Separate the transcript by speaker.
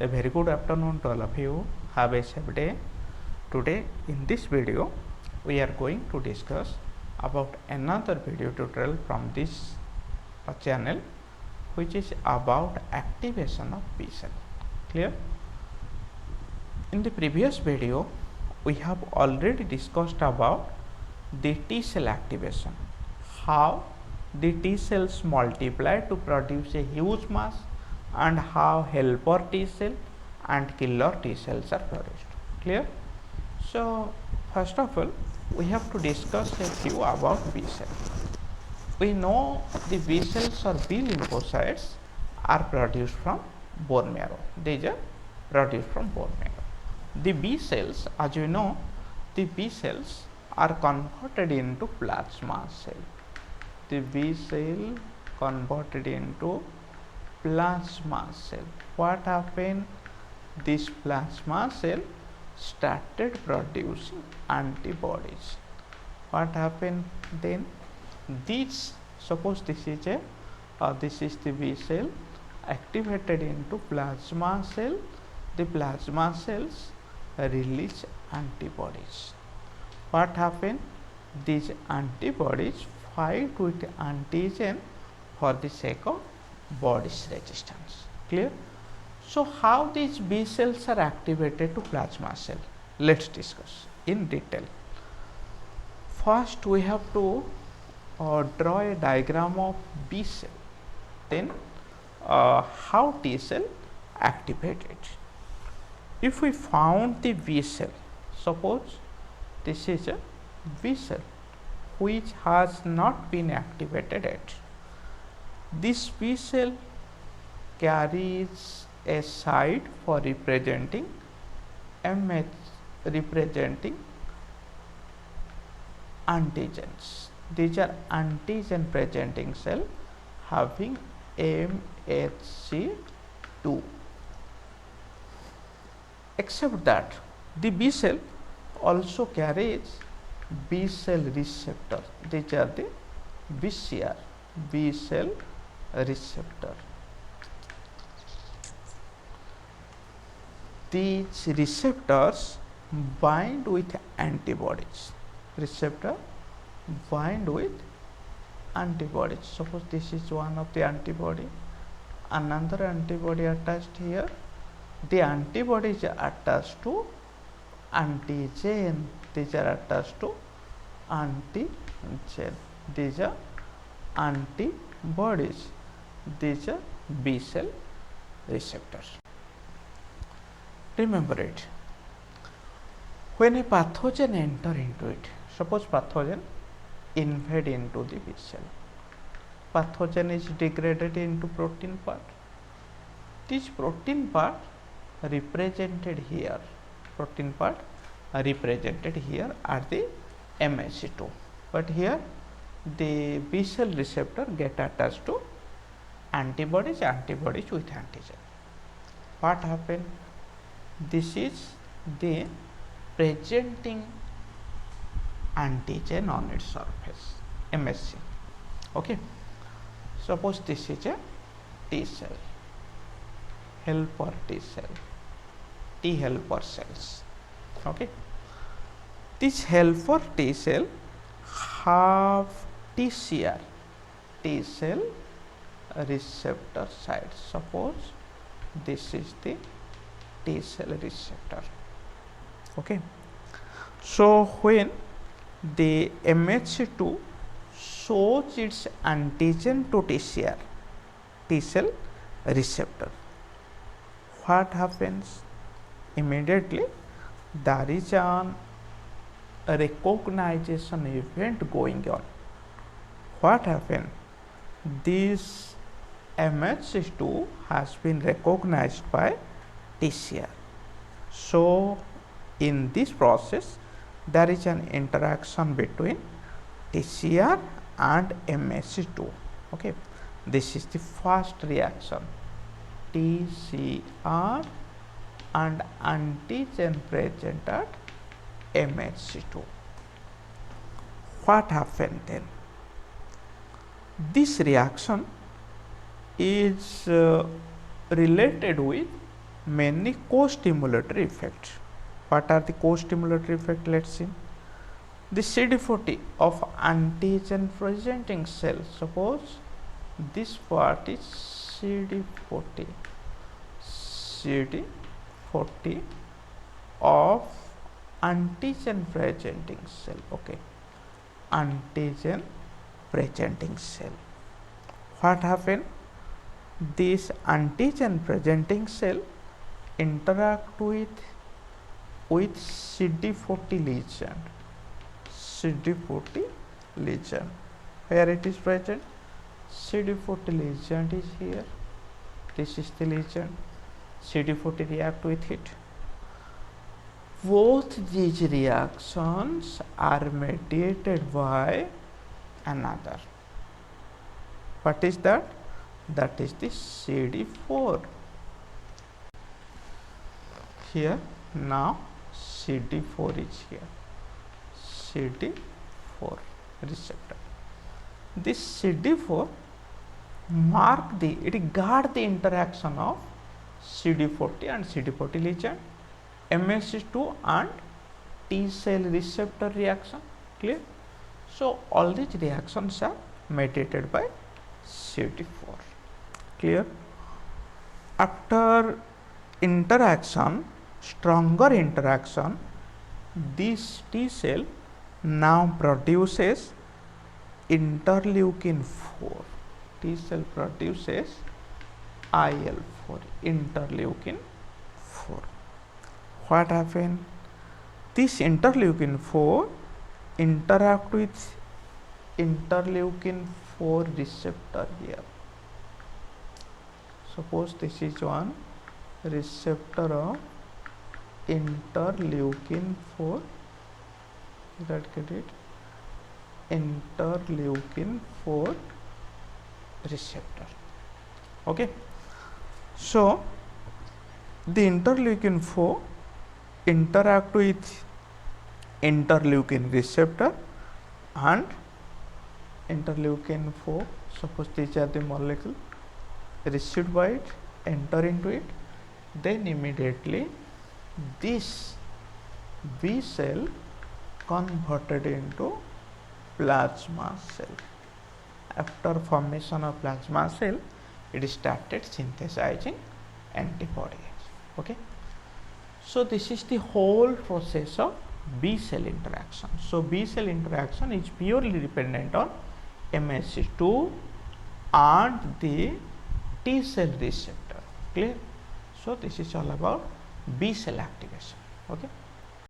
Speaker 1: A very good afternoon to all of you. Have a safe day. Today in this video we are going to discuss about another video tutorial from this channel, which is about activation of B cell. Clear? In the previous video we have already discussed about the T cell activation, how the T cells multiply to produce a huge mass, and how helper T cell and killer T cells are produced. Clear? So first of all we have to discuss a few about B cell. We know the B cells or B lymphocytes are produced from bone marrow. These are produced from bone marrow. The B cells, as you know, the B cells are converted into plasma cell. The B cell converted into plasma cell. What happened? This plasma cell started producing antibodies. What happened then? This, suppose this is the B cell activated into plasma cell. The plasma cells release antibodies. What happened? These antibodies fight with antigen for the sake of body's resistance. Clear? So how these B cells are activated to plasma cell? Let's discuss in detail. First we have to draw a diagram of B cell, then how T cell activated. If we found the B cell, suppose this is a B cell which has not been activated yet. This B cell carries a site for representing MH, representing antigens. These are antigen presenting cell having MHC2. Except that the B cell also carries B cell receptor. These are the BCR, B cell receptor. These receptors bind with antibodies. Receptor bind with antibodies. Suppose this is one of the antibody, another antibody attached here. The antibodies are attached to antigen. These are attached to antigen. These are antibodies. These are B cell receptors. Remember it. When a pathogen enter into it, suppose pathogen invade into the B cell, pathogen is degraded into protein part. This protein part represented here, protein part represented here are the MHC2, but here the B cell receptor get attached to antibodies, antibodies with antigen. What happened? This is the presenting antigen on its surface, MSC. Okay. Suppose this is a T cell, helper T cell, T helper cells. Okay. This helper T cell have TCR, T cell receptor site. Suppose this is the T cell receptor. Okay. So when the MHC2 shows its antigen to TCR, T cell receptor, what happens? Immediately there is an recognition event going on. What happened? This MHC2 has been recognized by TCR. So in this process there is an interaction between TCR and MHC2. Okay, this is the first reaction. TCR and antigen present at MHC2. What happened then? This reaction is related with many co-stimulatory effects. What are the co-stimulatory effects? Let's see. The CD40 of antigen presenting cell. Suppose this part is CD40. CD40 of antigen presenting cell. Okay. Antigen presenting cell. What happened? This antigen presenting cell interact with CD40 lesion. CD40 lesion. Where it is present? CD40 lesion is here. This is the lesion. CD40 react with it. Both these reactions are mediated by another. What is that? That is the CD4. Here now CD4 is here. CD4 receptor. This CD4 guard the interaction of CD40 and CD40 lesion, MSH2 and T cell receptor reaction. Clear? So all these reactions are mediated by CD4. Clear? After interaction, stronger interaction, this T cell now produces interleukin 4. T cell produces IL4, interleukin 4. What happened? This interleukin 4 interact with interleukin 4 receptor here. Suppose this is one receptor of interleukin 4. That get it? Interleukin 4 receptor. Okay. So the interleukin 4 interact with interleukin receptor and interleukin 4. Suppose these are the molecule received by it, enter into it, then immediately this B cell converted into plasma cell. After formation of plasma cell, it started synthesizing antibodies. Okay. So this is the whole process of B cell interaction. So B cell interaction is purely dependent on MSH2 and the T cell receptor. Clear? So this is all about B cell activation. Okay.